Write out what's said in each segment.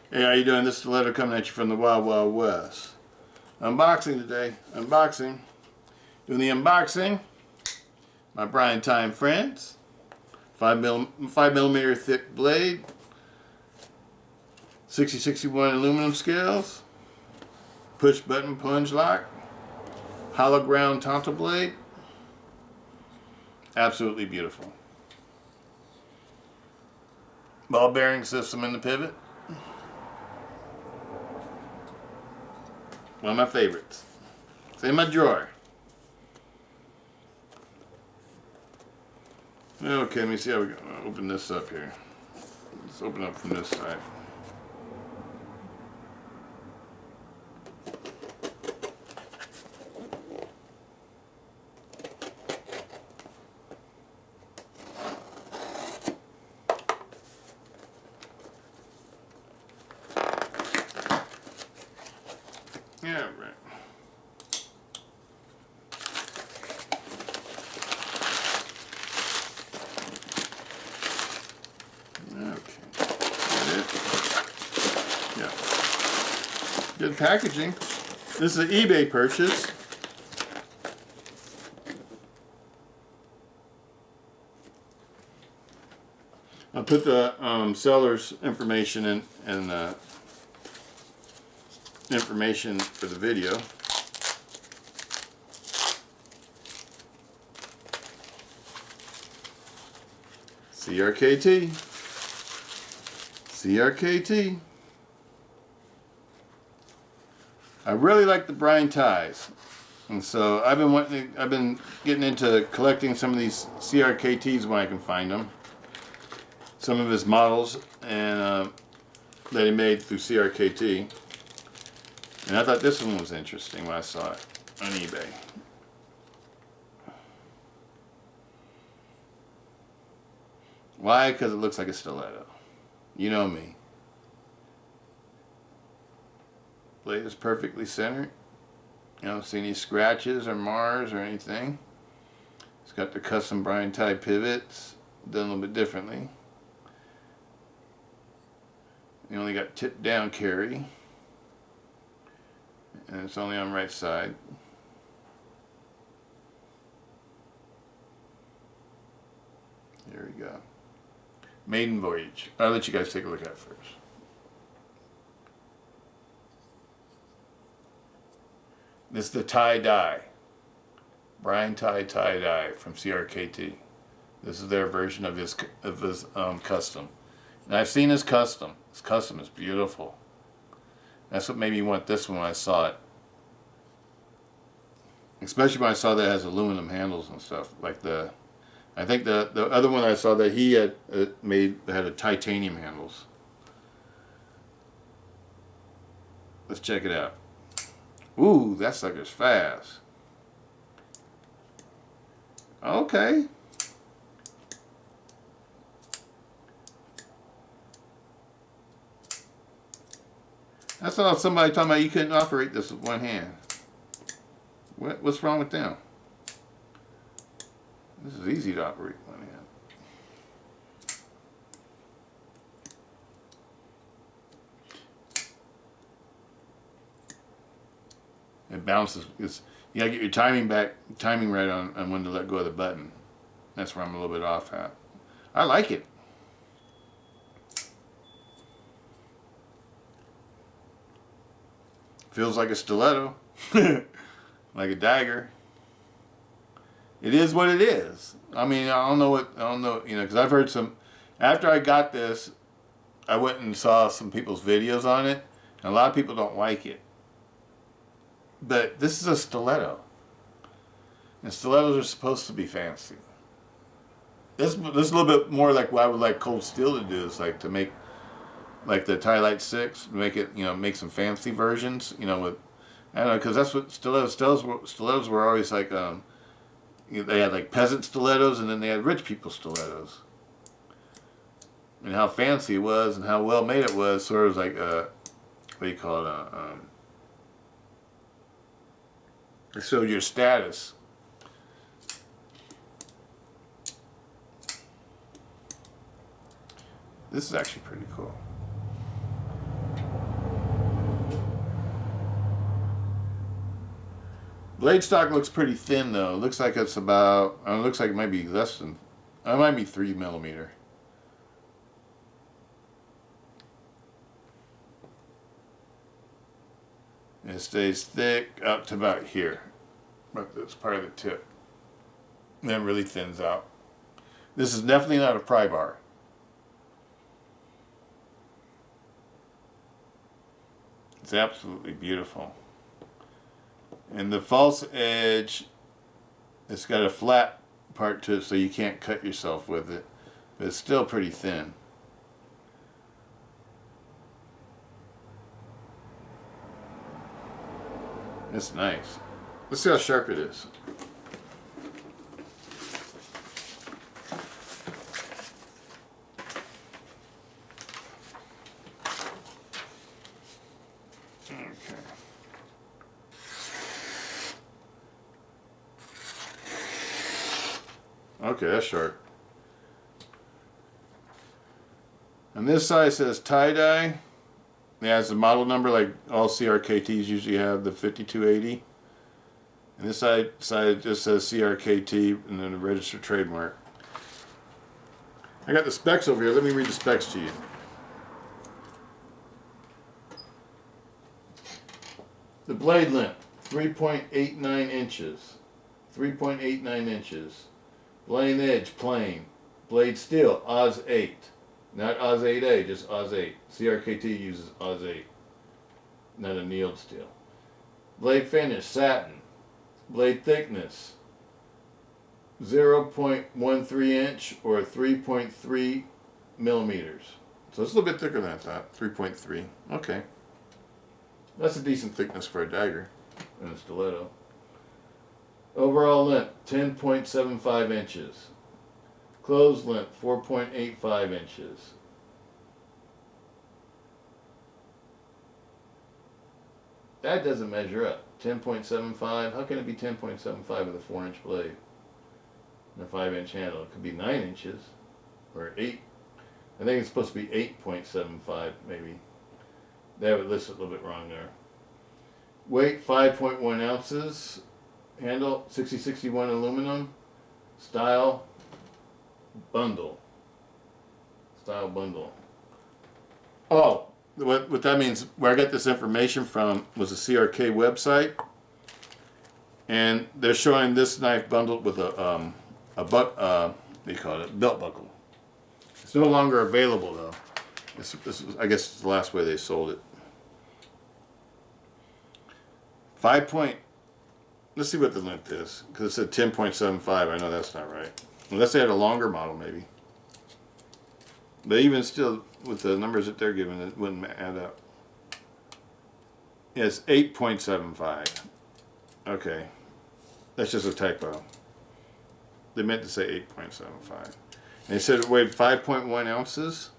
Hey, how you doing? This is Stiletto coming at you from the Wild Wild West. Unboxing today. Unboxing. Doing the unboxing. My Brian Time friends. 5 millimeter thick blade. 6061 aluminum scales. Push button plunge lock. Hollow ground Tonto blade. Absolutely beautiful. Ball bearing system in the pivot. One of my favorites. It's in my drawer. Okay, let me see how we go. Open this up here. Let's open up from this side. Yeah, right. Okay. Yeah. Good packaging. This is an eBay purchase. I'll put the seller's information in information for the video. CRKT. CRKT. I really like the Brian ties, and so I've been getting into collecting some of these CRKTs when I can find them. Some of his models and that he made through CRKT. And I thought this one was interesting when I saw it on eBay. Why? Because it looks like a stiletto. You know me. Blade is perfectly centered. You don't see any scratches or mars or anything. It's got the custom Brian tie pivots, done a little bit differently. You only got tip down carry. And it's only on the right side. Here we go. Maiden voyage. I'll let you guys take a look at it first. This is the tie-dye. Brian tie-dye from CRKT. This is their version of his custom. And I've seen his custom. His custom is beautiful. That's what made me want this one when I saw it. Especially when I saw that it has aluminum handles and stuff. Like I think the other one I saw that he had made had a titanium handles. Let's check it out. Ooh, that sucker's fast. Okay. I saw somebody talking about you couldn't operate this with one hand. What's wrong with them? This is easy to operate with one hand. It bounces. You gotta get your timing right on when to let go of the button. That's where I'm a little bit off at. I like it. Feels like a stiletto, like a dagger. It is what it is. I mean, I don't know, because I've heard some. After I got this, I went and saw some people's videos on it, and a lot of people don't like it. But this is a stiletto, and stilettos are supposed to be fancy. This is a little bit more like what I would like Cold Steel to do. Is like to make. Like the Ti-Lite 6, make it, make some fancy versions, with, I don't know, because that's what stilettos were always like, they had like peasant stilettos, and then they had rich people stilettos. And how fancy it was, and how well made it was, sort of like, what do you call it, it showed your status. This is actually pretty cool. Blade stock looks pretty thin though. It looks like it's about, it looks like it might be less than, it might be 3 millimeter. It stays thick up to about here, but that's part of the tip. And then it really thins out. This is definitely not a pry bar. It's absolutely beautiful. And the false edge, it's got a flat part to it so you can't cut yourself with it, but it's still pretty thin. It's nice. Let's see how sharp it is. Okay, that's sharp. And this side says tie-dye. It has the model number like all CRKTs usually have, the 5280. And this side just says CRKT and then the registered trademark. I got the specs over here. Let me read the specs to you. The blade length, 3.89 inches. 3.89 inches. Blade edge, plain. Blade steel, Oz 8. Not Oz 8A, just Oz 8. CRKT uses Oz 8. Not annealed steel. Blade finish, satin. Blade thickness, 0.13 inch or 3.3 millimeters. So it's a little bit thicker than I thought. 3.3. Okay. That's a decent thickness for a dagger and a stiletto. Overall length, 10.75 inches. Closed length, 4.85 inches. That doesn't measure up. 10.75. How can it be 10.75 with a 4-inch blade and a 5-inch handle? It could be 9 inches or 8. I think it's supposed to be 8.75 maybe. They have it listed a little bit wrong there. Weight, 5.1 ounces. Handle, 6061 aluminum. Style, bundle. Style bundle. Oh, what that means, where I got this information from was a CRK website, and they're showing this knife bundled with a what do you call it, belt buckle. It's no longer available though. This is, I guess it's the last way they sold it. 5 point. Let's see what the length is, because it said 10.75. I know that's not right. Unless they had a longer model, maybe. But even still, with the numbers that they're giving, it wouldn't add up. Yeah, it's 8.75. Okay. That's just a typo. They meant to say 8.75. And they said it weighed 5.1 ounces.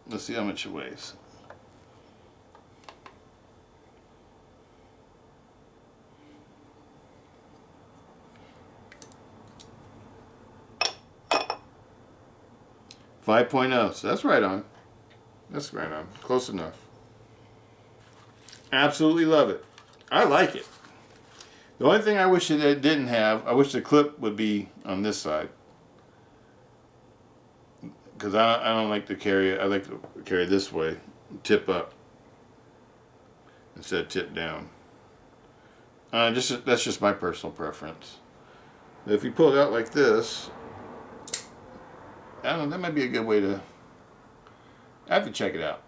Let's see how much it weighs. .0. So that's right on. That's right on. Close enough. Absolutely love it. I like it. The only thing I wish it didn't have, I wish the clip would be on this side. Because I don't like to carry it. I like to carry this way. Tip up. Instead of tip down. That's just my personal preference. But if you pull it out like this, I don't know, that might be a good way to, I have to check it out.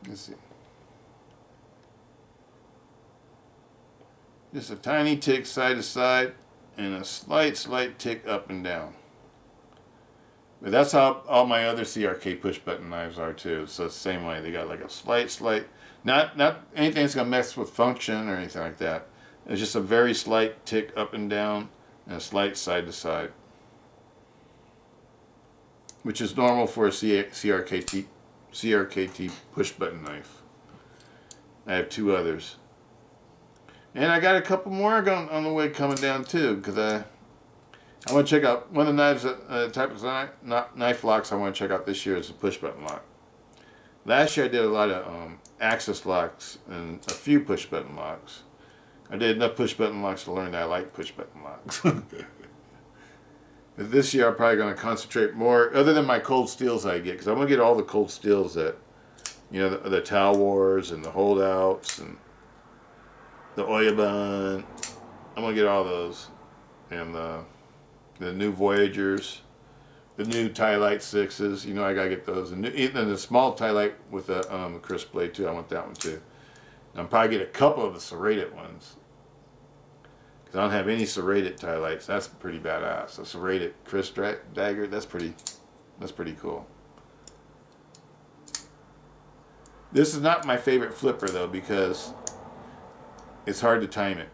Let's see. Just a tiny tick side to side and a slight tick up and down. But that's how all my other CRK push button knives are too. So it's the same way. They got like a slight, not anything that's gonna mess with function or anything like that. It's just a very slight tick up and down and a slight side to side, which is normal for a CRKT push button knife. I have 2 others, and I got a couple more on the way coming down too, because I want to check out one of the knives, type of knife locks I want to check out this year is a push button lock. Last year I did a lot of axis locks and a few push button locks. I did enough push button locks to learn that I like push button locks. But this year I'm probably going to concentrate more, other than my cold steels I get, because I want to get all the cold steels that, you know, the Towel Wars and the Holdouts and the Oyabun. I'm going to get all those. And the new Voyagers, the new Ti-Lite 6s, you know, I got to get those. And even the small Ti-Lite with a crisp blade too, I want that one too. And I'll probably get a couple of the serrated ones. I don't have any serrated Ti-Lites. That's pretty badass. A serrated crisp dagger, that's pretty cool. This is not my favorite flipper though, because it's hard to time it.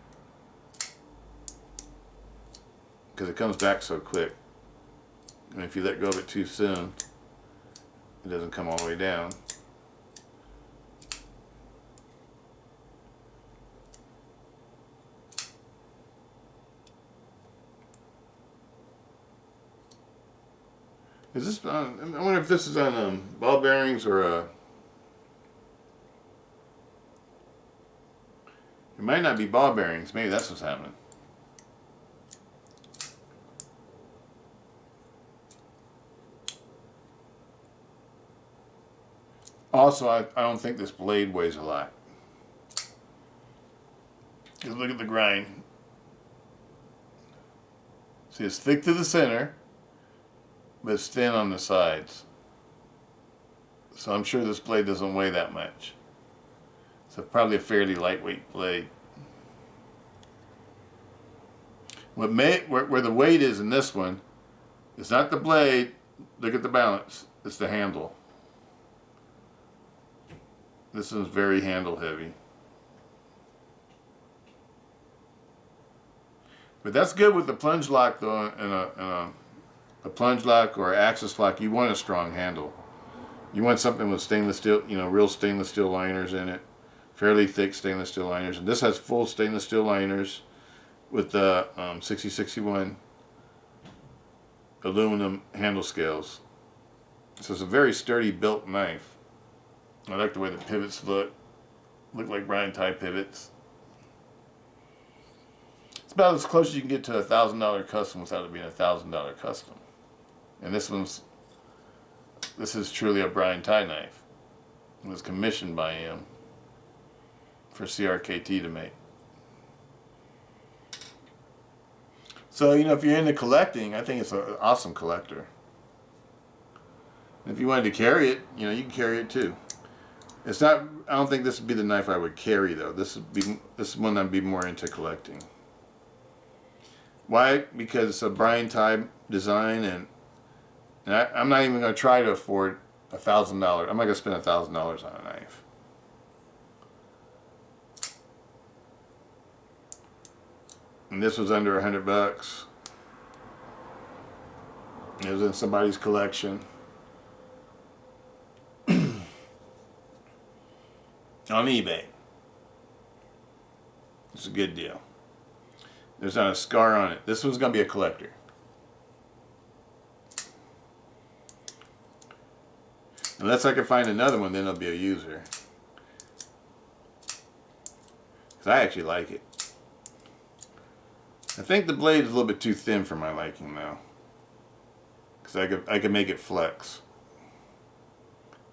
Because it comes back so quick. And if you let go of it too soon, it doesn't come all the way down. Is this on, I wonder if this is on ball bearings or it might not be ball bearings. Maybe that's what's happening. Also, I don't think this blade weighs a lot. Just look at the grind. See, it's thick to the center, but it's thin on the sides. So I'm sure this blade doesn't weigh that much. So probably a fairly lightweight blade. Where the weight is in this one, it's not the blade. Look at the balance. It's the handle. This one's very handle heavy. But that's good with the plunge lock though, and a plunge lock or axis lock. You want a strong handle. You want something with stainless steel, you know, real stainless steel liners in it. Fairly thick stainless steel liners. And this has full stainless steel liners with the 6061 aluminum handle scales. So it's a very sturdy built knife. I like the way the pivots look like Brian Ti pivots. It's about as close as you can get to a $1,000 custom without it being a $1,000 custom. And this is truly a Brian Ti knife. It was commissioned by him for CRKT to make. So, you know, if you're into collecting, I think it's an awesome collector. If you wanted to carry it, you know, you can carry it too. It's not, I don't think this would be the knife I would carry though. This is one I'd be more into collecting. Why? Because it's a Brian Ti design, and I'm not even going to try to afford $1,000. I'm not going to spend $1,000 on a knife. And this was under $100. It was in somebody's collection. On eBay. It's a good deal. There's not a scar on it. This one's going to be a collector. Unless I can find another one, then it'll be a user. Because I actually like it. I think the blade is a little bit too thin for my liking now. Because I could make it flex.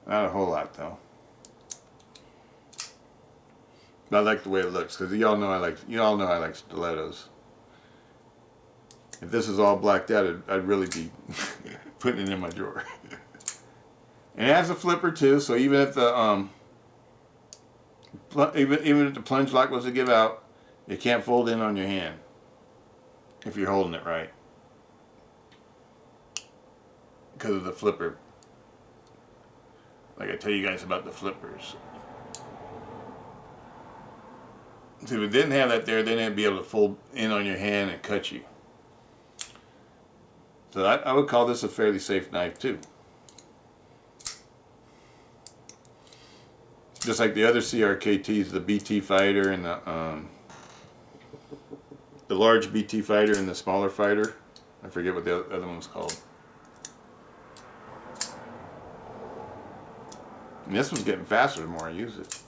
Not a whole lot though. But I like the way it looks, because you all know I like stilettos. If this is all blacked out, I'd really be putting it in my drawer. And it has a flipper too, so even if the even if the plunge lock was to give out, it can't fold in on your hand if you're holding it right, because of the flipper. Like I tell you guys about the flippers. So if it didn't have that there, then it'd be able to fold in on your hand and cut you. So I would call this a fairly safe knife too. Just like the other CRKTs, the BT Fighter and the large BT Fighter and the smaller Fighter. I forget what the other one's called. And this one's getting faster the more I use it.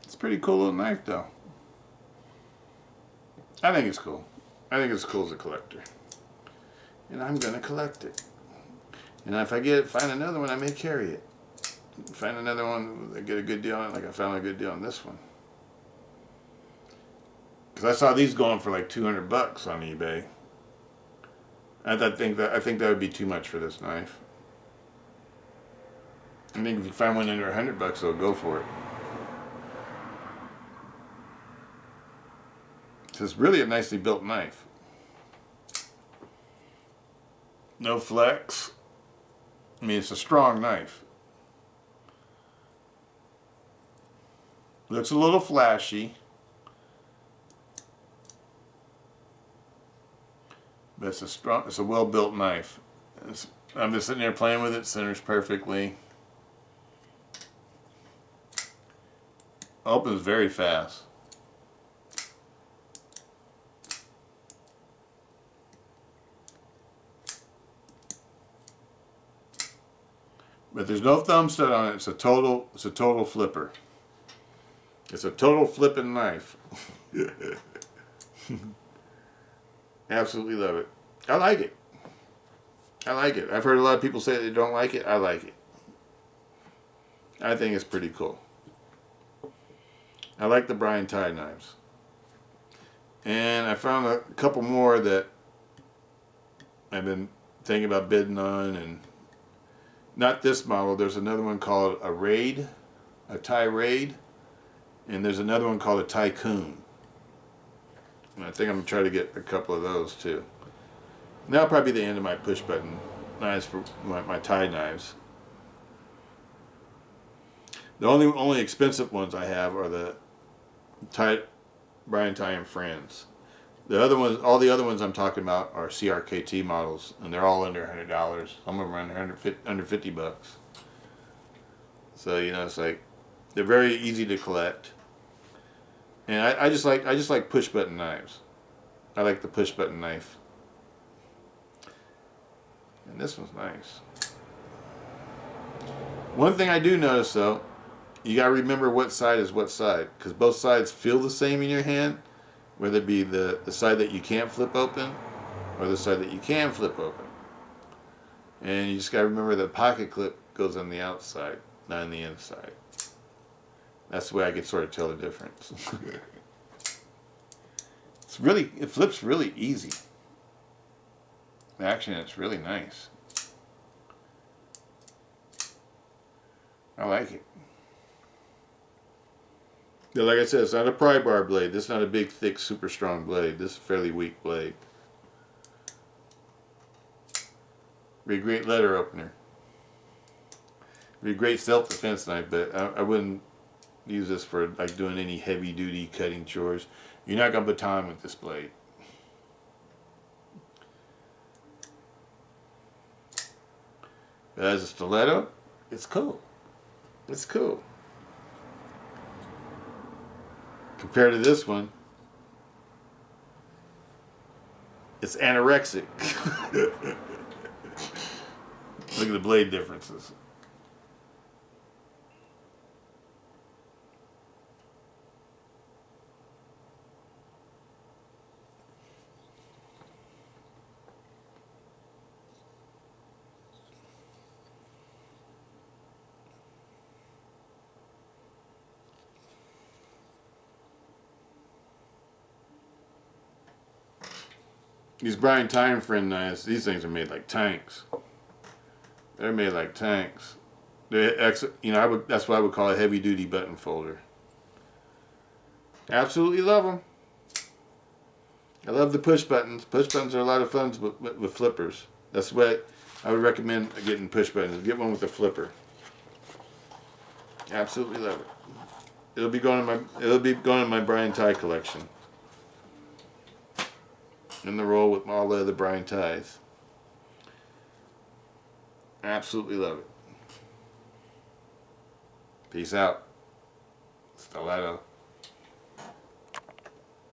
It's a pretty cool little knife though. I think it's cool. I think it's cool as a collector. And I'm gonna collect it. And if I find another one, I may carry it. Find another one, I get a good deal on it, like I found a good deal on this one. Because I saw these going for like $200 on eBay. I think that would be too much for this knife. I think if you find one under $100, they'll go for it. So it's really a nicely built knife. No flex. I mean, it's a strong knife. Looks a little flashy. But it's a well-built knife. I'm just sitting there playing with it, centers perfectly. Opens very fast. But there's no thumb stud on it. It's a total flipper. It's a total flipping knife. Absolutely love it. I like it. I like it. I've heard a lot of people say they don't like it. I like it. I think it's pretty cool. I like the Brian Ti knives. And I found a couple more that I've been thinking about bidding on, and not this model. There's another one called a Raid, a Ti Raid, and there's another one called a Tycoon. And I think I'm going to try to get a couple of those too. And that'll probably be the end of my push button knives for my Ti knives. The only expensive ones I have are the Brian Ti and Friends. The other ones, all the other ones I'm talking about are CRKT models, and they're all under $100. Some of them are under $50. So it's like they're very easy to collect, and I just like push button knives. I like the push button knife, and this one's nice. One thing I do notice though, you gotta remember what side is what side, because both sides feel the same in your hand. Whether it be the side that you can't flip open or the side that you can flip open. And you just got to remember the pocket clip goes on the outside, not on the inside. That's the way I can sort of tell the difference. It flips really easy. Actually, it's really nice. I like it. Yeah, like I said, it's not a pry bar blade. This is not a big, thick, super strong blade. This is a fairly weak blade. Be a great letter opener. Be a great self-defense knife, but I wouldn't use this for like doing any heavy-duty cutting chores. You're not gonna baton with this blade. But as a stiletto, it's cool. It's cool. Compared to this one, it's anorexic. Look at the blade differences. These Brian Ti and Friend knives, these things are made like tanks. They're made like tanks. That's what I would call a heavy-duty button folder. Absolutely love them. I love the push buttons. Push buttons are a lot of fun with flippers. That's what I would recommend getting push buttons. Get one with a flipper. Absolutely love it. It'll be going in my Brian Ti collection. In the roll with all the other Brian Tis. Absolutely love it. Peace out. Stiletto.